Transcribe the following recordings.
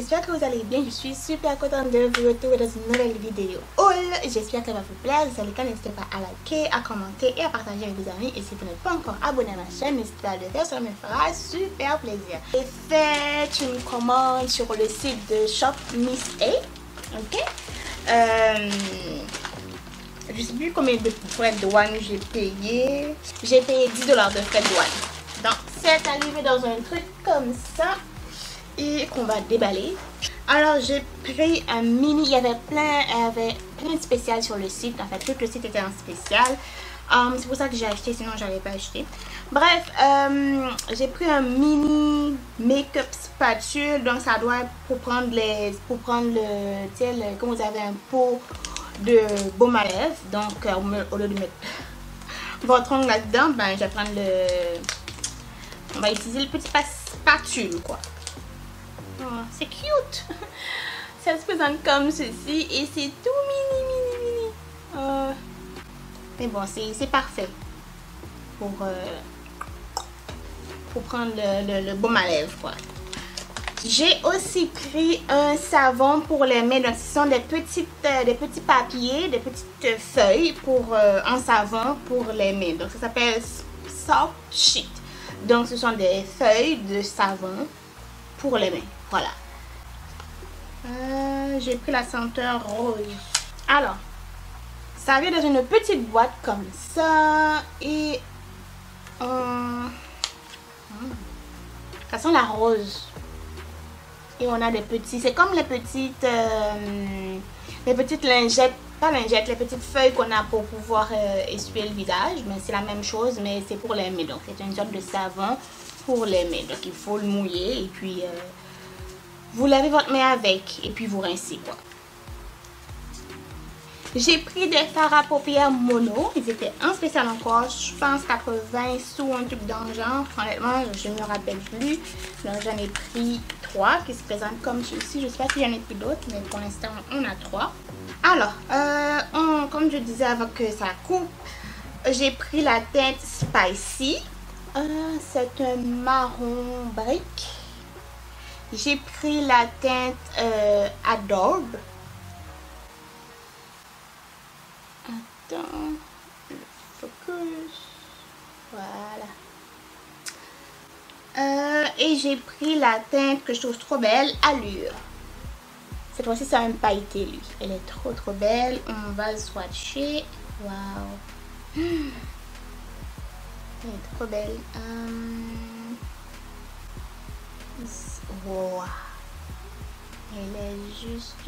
j'espère que vous allez bien. Je suis super contente de vous retrouver dans une nouvelle vidéo haul. J'espère qu'elle va vous plaire. Si c'est le cas, n'hésitez pas à liker, à commenter et à partager avec vos amis. Et si vous n'êtes pas encore abonné à ma chaîne, n'hésitez pas à le faire, ça me fera super plaisir. J'ai fait une commande sur le site de Shop Miss A. Ok. Je sais plus combien de frais de douane j'ai payé. J'ai payé 10 $ de frais de douane. Donc c'est arrivé dans un truc comme ça et qu'on va déballer. Alors j'ai pris un mini, il y avait plein de spéciales sur le site. En fait tout le site était en spécial. C'est pour ça que j'ai acheté, sinon j'allais pas acheter. Bref, j'ai pris un mini make-up spatule. Donc ça doit être pour prendre le, tu sais, quand vous avez un pot de baume à lèvres. Donc au lieu de mettre votre ongle là-dedans, ben je vais prendre on va utiliser le petit spatule quoi. Oh, c'est cute. Ça se présente comme ceci et c'est tout mini. Mais bon, c'est parfait pour prendre le baume à lèvres quoi. J'ai aussi pris un savon pour les mains. Donc ce sont des petits papiers, des petites feuilles pour un savon pour les mains. Donc ça s'appelle Soft Sheet. Donc ce sont des feuilles de savon pour les mains. Voilà. J'ai pris la senteur rose. Alors, ça vient dans une petite boîte comme ça. Et ça sent la rose. Et on a des petits, c'est comme les petites lingettes, pas lingettes, les petites feuilles qu'on a pour pouvoir essuyer le visage. Mais c'est la même chose, mais c'est pour les mains. Donc c'est une sorte de savon pour les mains. Donc il faut le mouiller et puis vous lavez votre main avec et puis vous rincez quoi. J'ai pris des fards à paupières mono. Ils étaient en spécial encore. Je pense 80 sous, un truc dans le genre. Honnêtement, je ne me rappelle plus. Donc j'en ai pris 3 qui se présentent comme ceci. Je ne sais pas si j'en ai pris d'autres, mais pour l'instant on a 3. Alors, comme je disais avant que ça coupe, j'ai pris la teinte Spicy. C'est un marron brique. J'ai pris la teinte Adobe. Attends, le focus, voilà. Et j'ai pris la teinte que je trouve trop belle, Allure. Cette fois-ci c'est un pailleté lui. Elle est trop belle. On va le swatcher. Waouh, elle est trop belle. Wow. Elle est juste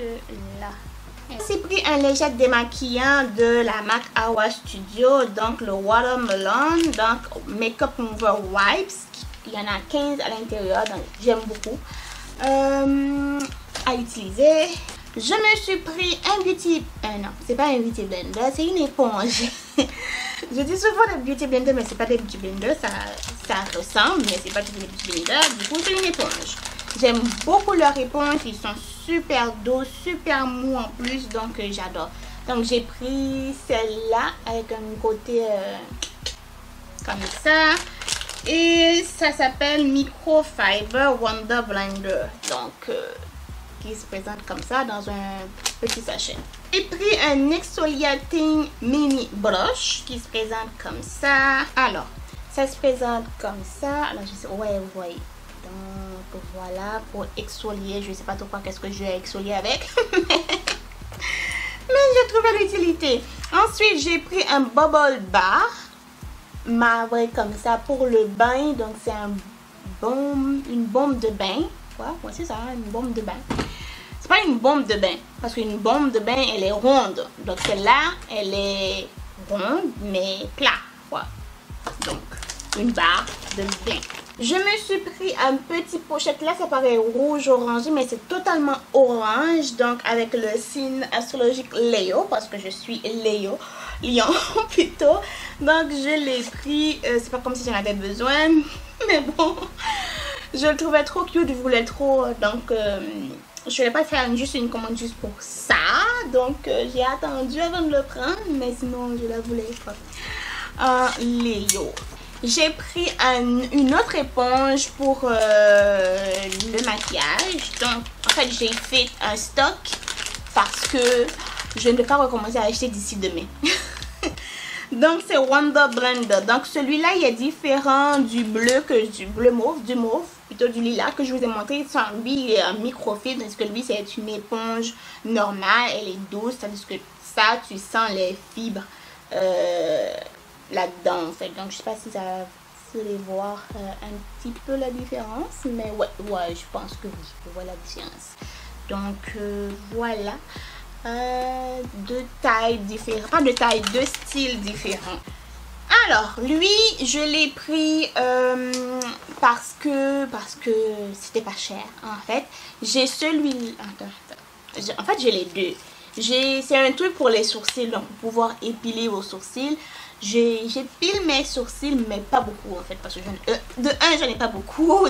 là. J'ai pris un léger démaquillant de la marque Awa Studio, donc le Watermelon, donc Makeup Mover Wipes. Il y en a 15 à l'intérieur, donc j'aime beaucoup à utiliser. Je me suis pris un beauty, non, c'est pas un beauty blender, c'est une éponge. Je dis souvent des beauty blender, mais c'est pas des beauty blender, ça ressemble, mais c'est pas des beauty blender. Du coup, c'est une éponge. J'aime beaucoup leurs éponges, ils sont super doux, super mous en plus, donc j'adore. Donc j'ai pris celle-là avec un côté comme ça. Et ça s'appelle Microfiber Wonder Blender. Donc qui se présente comme ça dans un petit sachet. J'ai pris un exfoliating mini brush qui se présente comme ça. Alors, ça se présente comme ça. Alors je sais, ouais, vous voyez. Donc voilà, pour exfolier, je sais pas trop quoi qu'est-ce que je vais exfolier avec. Mais j'ai trouvé l'utilité. Ensuite, j'ai pris un bubble bar marbré comme ça pour le bain. Donc c'est une bombe de bain. Ouais, c'est ça, une bombe de bain. C'est pas une bombe de bain, parce qu'une bombe de bain, elle est ronde. Donc celle-là, elle est ronde, mais plat. Ouais. Donc, une barre de bain. Je me suis pris un petit pochette. Là, ça paraît rouge orangé, mais c'est totalement orange. Donc, avec le signe astrologique Léo, parce que je suis Lion plutôt. Donc, je l'ai pris. C'est pas comme si j'en avais besoin, mais bon, je le trouvais trop cute. Je voulais trop. Donc, je vais pas faire juste une commande juste pour ça. Donc, j'ai attendu avant de le prendre, mais sinon, je la voulais pas. Léo. J'ai pris une autre éponge pour le maquillage. Donc, en fait, j'ai fait un stock parce que je ne vais pas recommencer à acheter d'ici demain. Donc, c'est Wonder Blender. Donc, celui-là, il est différent du bleu que du bleu mauve, plutôt du lilas que je vous ai montré. Lui, il est un microfibre, parce que lui, c'est une éponge normale. Elle est douce, tandis que ça, tu sens les fibres là-dedans, en fait. Donc, je sais pas si ça vous allez voir un petit peu la différence, mais ouais, je pense que oui, je vois la différence. Donc, voilà. De tailles différentes, pas de tailles, de styles différents. Alors, lui, je l'ai pris parce que c'était pas cher, en fait. J'ai celui... En fait, j'ai les deux. C'est un truc pour les sourcils, donc pour pouvoir épiler vos sourcils. J'épile mes sourcils, mais pas beaucoup, en fait, parce que j'en ai pas beaucoup.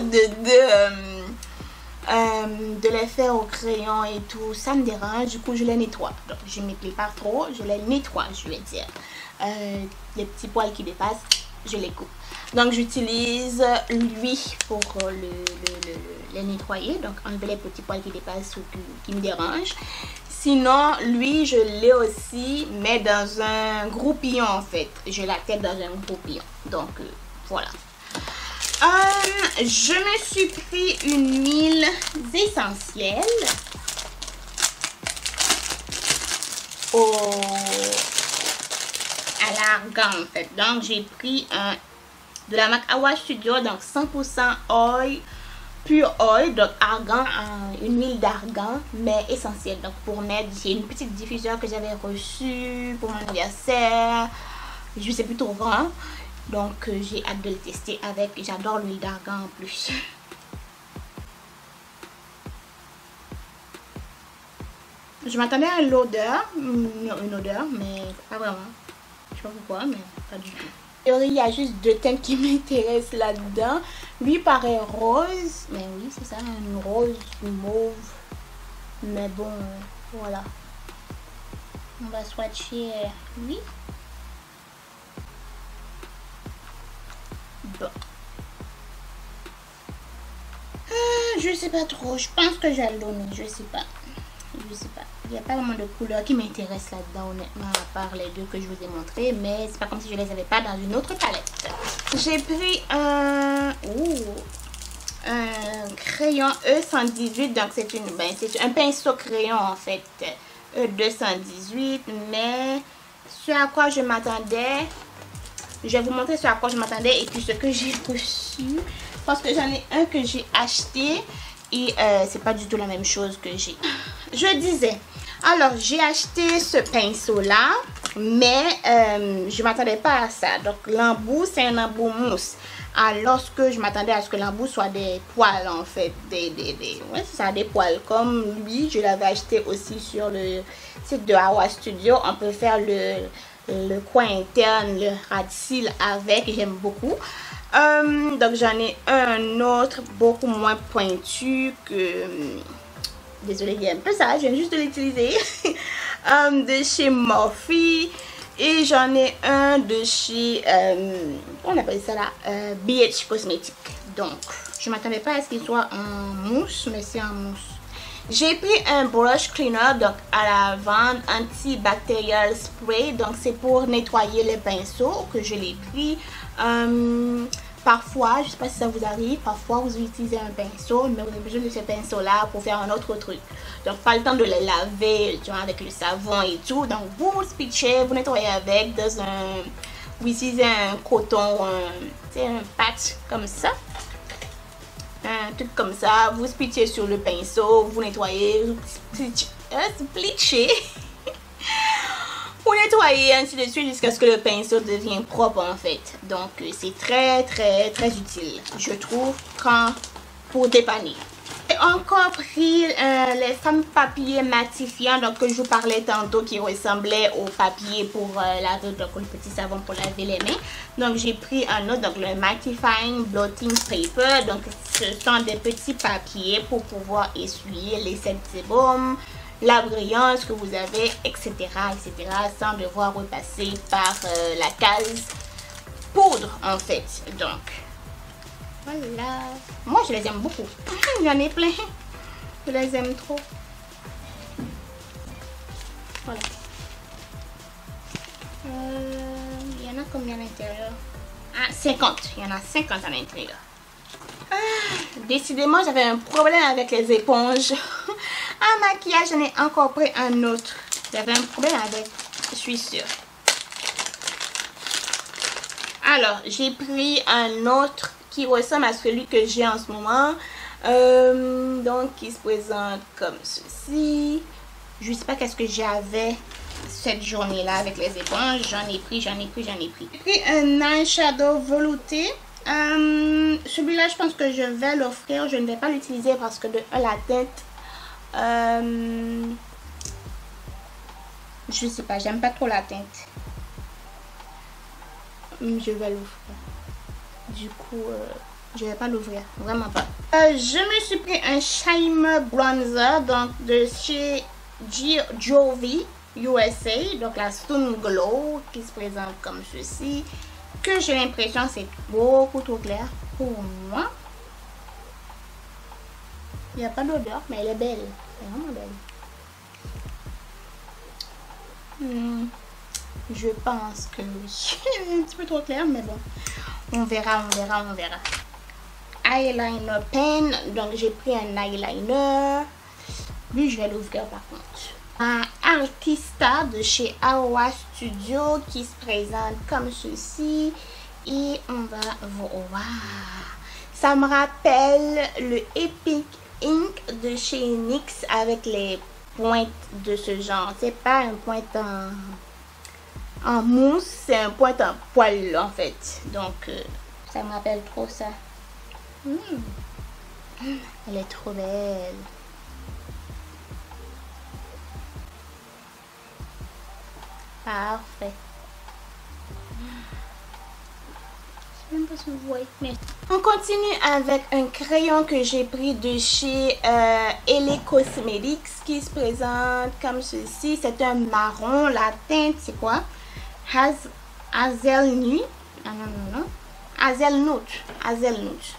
De les faire au crayon et tout, ça me dérange, du coup je les nettoie. Donc je ne m'épile pas trop, je les nettoie, je vais dire. Les petits poils qui dépassent, je les coupe. Donc j'utilise lui pour les nettoyer, donc enlever les petits poils qui dépassent ou qui me dérangent. Sinon, lui, je l'ai aussi, mais dans un groupillon en fait. Je la tête dans un groupillon. Donc voilà. Je me suis pris une huile essentielle à l'argan en fait. Donc j'ai pris de la marque Awa Studio, donc 100% oil, pure oil, donc argan, une huile d'argan, mais essentielle. Donc pour mettre, j'ai une petite diffusion que j'avais reçue pour mon anniversaire. Je sais plus trop grand. Donc j'ai hâte de le tester avec. J'adore l'huile d'argan en plus. Je m'attendais à l'odeur, une odeur, mais pas vraiment. Je sais pas pourquoi, mais pas du tout. Il y a juste deux teintes qui m'intéressent là-dedans. Lui paraît rose, mais oui c'est ça, une rose, une mauve. Mais bon, voilà. On va swatcher lui. Bon. Je sais pas trop. Je pense que j'ai l'eau, mais je sais pas. Je sais pas. Il n'y a pas vraiment de couleur qui m'intéresse là-dedans, honnêtement, à part les deux que je vous ai montrés. Mais c'est pas comme si je les avais pas dans une autre palette. J'ai pris un crayon E118. Donc c'est un pinceau crayon en fait. E218. Mais ce à quoi je m'attendais. Je vais vous montrer ce à quoi je m'attendais et puis ce que j'ai reçu. Parce que j'en ai un que j'ai acheté et c'est pas du tout la même chose que j'ai. Je disais, alors j'ai acheté ce pinceau là, mais je m'attendais pas à ça. Donc l'embout, c'est un embout mousse. Alors que je m'attendais à ce que l'embout soit des poils en fait. Ouais, c'est ça, des poils. Comme lui, je l'avais acheté aussi sur le site de Awa Studio. On peut faire le coin interne, le ras de cils avec, j'aime beaucoup. Donc j'en ai un autre beaucoup moins pointu que désolée, il y a un peu ça, je viens juste de l'utiliser. De chez Morphe. Et j'en ai un de chez on appelle ça là, BH Cosmetics. Donc je m'attendais pas à ce qu'il soit en mousse, mais c'est en mousse. J'ai pris un brush cleaner, donc à la vente, antibacterial spray. Donc c'est pour nettoyer les pinceaux que je l'ai pris. Parfois, je sais pas si ça vous arrive, parfois vous utilisez un pinceau, mais vous avez besoin de ce pinceau là pour faire un autre truc. Donc pas le temps de les laver, tu vois, avec le savon et tout. Donc vous pitchez, vous nettoyez avec dans un, vous utilisez un coton, c'est un patch comme ça. Un truc comme ça, vous pitchez sur le pinceau, vous nettoyez, vous pitchez. Vous nettoyez ainsi de suite jusqu'à ce que le pinceau devienne propre en fait. Donc c'est très utile, je trouve, pour dépanner. J'ai encore pris les fameux papiers matifiants, donc que je vous parlais tantôt, qui ressemblaient au papier pour laver, donc le petit savon pour laver les mains. Donc j'ai pris un autre, donc le Mattifying Blotting Paper. Donc ce sont des petits papiers pour pouvoir essuyer les excès de sébum, la brillance que vous avez, etc., sans devoir repasser par la case poudre en fait. Donc voilà, moi je les aime beaucoup. J'en ai plein, je les aime trop. Voilà. Il y en a combien à l'intérieur? Ah, 50. Il y en a 50 à l'intérieur. Décidément, j'avais un problème avec les éponges. En maquillage, j'en ai encore pris un autre. J'avais un problème avec, je suis sûre. Alors, j'ai pris un autre qui ressemble à celui que j'ai en ce moment. Donc, qui se présente comme ceci. Je ne sais pas qu'est-ce que j'avais cette journée-là avec les éponges. J'en ai pris. J'ai pris un eyeshadow velouté. Celui-là, je pense que je vais l'offrir. Je ne vais pas l'utiliser parce que de la teinte, je sais pas, j'aime pas trop la teinte. Je vais l'offrir. Du coup, je vais pas l'ouvrir, vraiment pas. Je me suis pris un Shimmer Bronzer, donc de chez Jovi USA, donc la Stone Glow qui se présente comme ceci, que j'ai l'impression c'est beaucoup trop clair pour moi. Il n'y a pas d'odeur, mais elle est belle, elle est vraiment belle. Je pense que oui, un petit peu trop clair, mais bon, on verra. Eyeliner pen, donc j'ai pris un eyeliner. Lui, je vais l'ouvrir par contre. Un Artista de chez Awa Studio qui se présente comme ceci. Et on va voir. Ça me rappelle le Epic Ink de chez NYX avec les pointes de ce genre. C'est pas un pointe en mousse, c'est un pointe en poil en fait. Donc, ça me rappelle trop ça. Elle est trop belle. Parfait. Je sais même pas si vous voyez. Mais... on continue avec un crayon que j'ai pris de chez LA Cosmetics qui se présente comme ceci. C'est un marron. La teinte, c'est quoi? Hazelnut. Non. Hazelnut.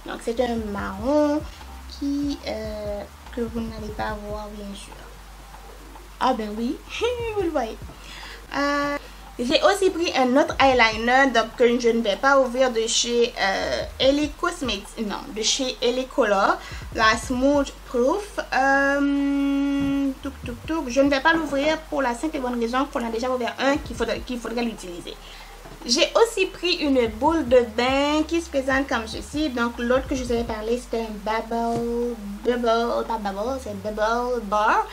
Donc, c'est un marron qui que vous n'allez pas voir, bien sûr. Ah ben oui, vous le voyez. J'ai aussi pris un autre eyeliner donc que je ne vais pas ouvrir de chez LA Cosmetics, non, de chez LA Color, la Smooth Proof. Je ne vais pas l'ouvrir pour la simple et bonne raison qu'on a déjà ouvert un qu'il faudrait l'utiliser. J'ai aussi pris une boule de bain qui se présente comme ceci. Donc l'autre que je vous avais parlé, c'était un bubble bar.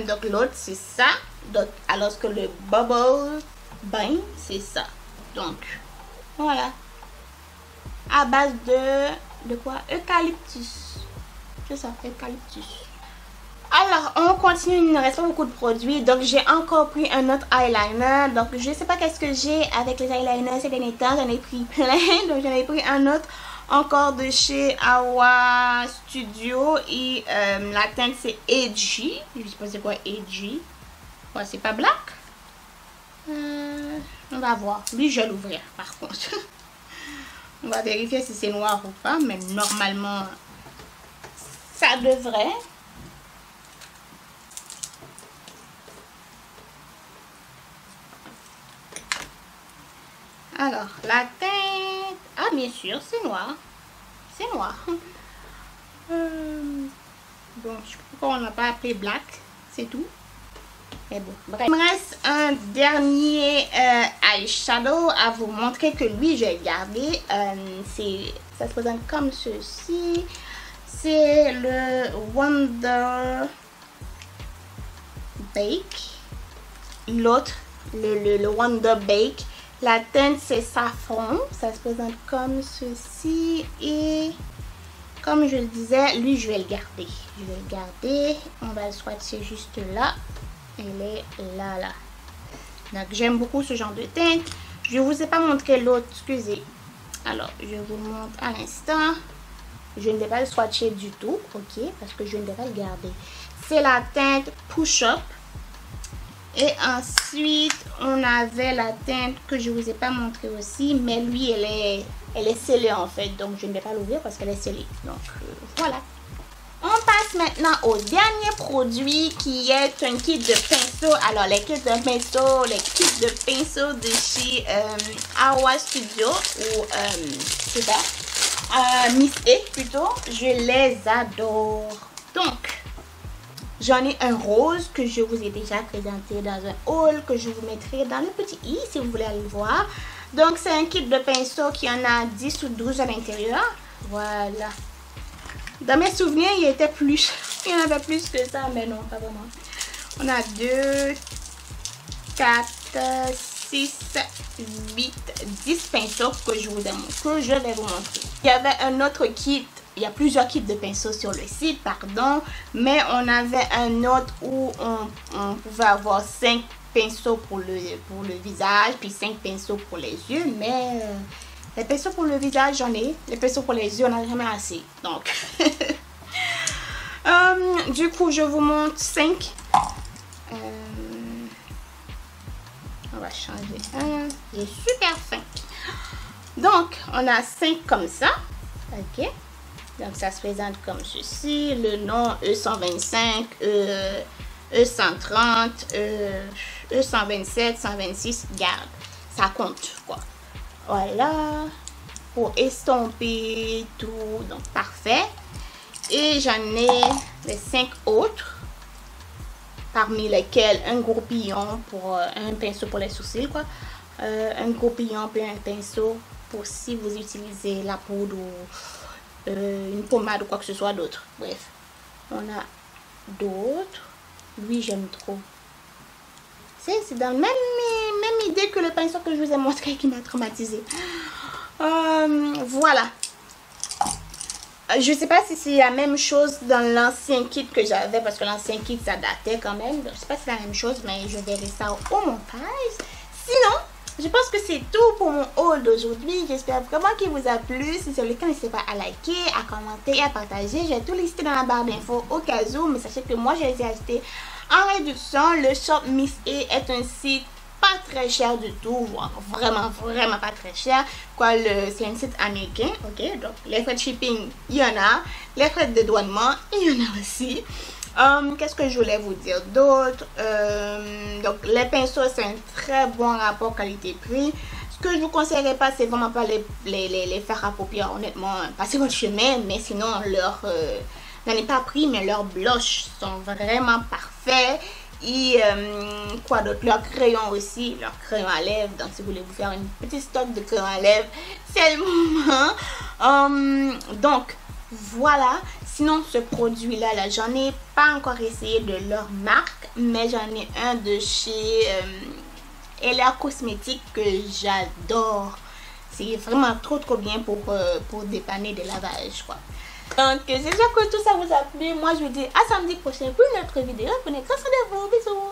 Donc l'autre c'est ça. Donc, alors que le bubble bain c'est ça. Donc voilà, à base de quoi? Eucalyptus. C'est ça, eucalyptus. Alors on continue, il ne reste pas beaucoup de produits. Donc j'ai encore pris un autre eyeliner. Donc je ne sais pas qu'est-ce que j'ai avec les eyeliners ces derniers temps. J'en ai pris plein. Donc j'en ai pris un autre encore de chez Awa Studio. Et la teinte c'est Edgy. Je sais pas c'est quoi Edgy. Ouais, c'est pas black. On va voir. Lui je vais l'ouvrir par contre. On va vérifier si c'est noir ou pas. Mais normalement ça devrait. Alors, la teinte... ah, bien sûr, c'est noir. C'est noir. Bon, je sais pas pourquoi on n'a pas appelé black. C'est tout. Mais bon, bref. Il me reste un dernier eyeshadow à vous montrer que lui, j'ai gardé. Ça se présente comme ceci. C'est le Wonder Bake. L'autre, le Wonder Bake. La teinte c'est safran, ça se présente comme ceci et comme je le disais, lui je vais le garder. Je vais le garder, on va le swatcher juste là. Elle est là. Donc j'aime beaucoup ce genre de teinte. Je ne vous ai pas montré l'autre, excusez. Alors je vous montre à l'instant. Je ne vais pas le swatcher du tout, ok, parce que je ne vais pas le garder. C'est la teinte Push Up. Et ensuite, on avait la teinte que je vous ai pas montré aussi, mais lui, elle est scellée en fait, donc je ne vais pas l'ouvrir parce qu'elle est scellée. Donc voilà. On passe maintenant au dernier produit qui est un kit de pinceau. Alors les kits de pinceau de chez Awa Studio ou c'est ça, Miss E plutôt. Je les adore. Donc j'en ai un rose que je vous ai déjà présenté dans un haul que je vous mettrai dans le petit i si vous voulez aller le voir. Donc c'est un kit de pinceau qui en a 10 ou 12 à l'intérieur. Voilà. Dans mes souvenirs, il était plus. Il y en avait plus que ça, mais non, pas vraiment. On a 2, 4, 6, 8, 10 pinceaux que je vais vous montrer. Il y avait un autre kit. Il y a plusieurs kits de pinceaux sur le site, pardon. Mais on avait un autre où on pouvait avoir 5 pinceaux pour le visage, puis 5 pinceaux pour les yeux. Mais les pinceaux pour le visage, j'en ai. Les pinceaux pour les yeux, on n'a jamais assez. Donc, du coup, je vous montre 5. On va changer un. Il est super fin. Donc, on a 5 comme ça. Ok. Donc, ça se présente comme ceci. Le nom E125, E130, E127, 126. Garde. Ça compte, quoi. Voilà. Pour estomper tout. Donc, parfait. Et j'en ai les 5 autres. Parmi lesquels un goupillon pour un pinceau pour les sourcils, quoi. Un goupillon puis un pinceau pour si vous utilisez la poudre ou une pommade ou quoi que ce soit d'autre. Bref, on a d'autres. Lui, j'aime trop. C'est dans la même idée que le pinceau que je vous ai montré qui m'a traumatisé. Voilà. Je sais pas si c'est la même chose dans l'ancien kit que j'avais, parce que l'ancien kit ça datait quand même. Donc, je sais pas si c'est la même chose, mais je verrai ça au montage. Sinon, je pense que c'est tout pour mon haul d'aujourd'hui. J'espère vraiment qu'il vous a plu. Si c'est le cas, n'hésitez pas à liker, à commenter et à partager. J'ai tout listé dans la barre d'infos au cas où, mais sachez que moi je les ai achetés en réduction. Le shop Miss E est un site pas très cher du tout, vraiment pas très cher, quoi. C'est un site américain, ok. Donc les frais de shipping, il y en a, les frais de dédouanement, il y en a aussi. Qu'est-ce que je voulais vous dire d'autre? Donc les pinceaux, c'est un très bon rapport qualité-prix. Ce que je vous conseillerais pas, c'est vraiment pas les faire à paupières, honnêtement. Passez votre chemin, mais sinon n'en ai pas pris, mais leurs blushs sont vraiment parfaits. Et quoi d'autre, leurs crayons aussi, leurs crayons à lèvres. Donc si vous voulez vous faire une petite stock de crayons à lèvres, c'est le moment. Donc voilà. Sinon ce produit là, j'en ai pas encore essayé de leur marque, mais j'en ai un de chez Elia Cosmétiques que j'adore. C'est vraiment trop bien pour dépanner des lavages, quoi. Donc j'espère que tout ça vous a plu. Moi je vous dis à samedi prochain pour une autre vidéo. Prenez soin de vous. Bisous.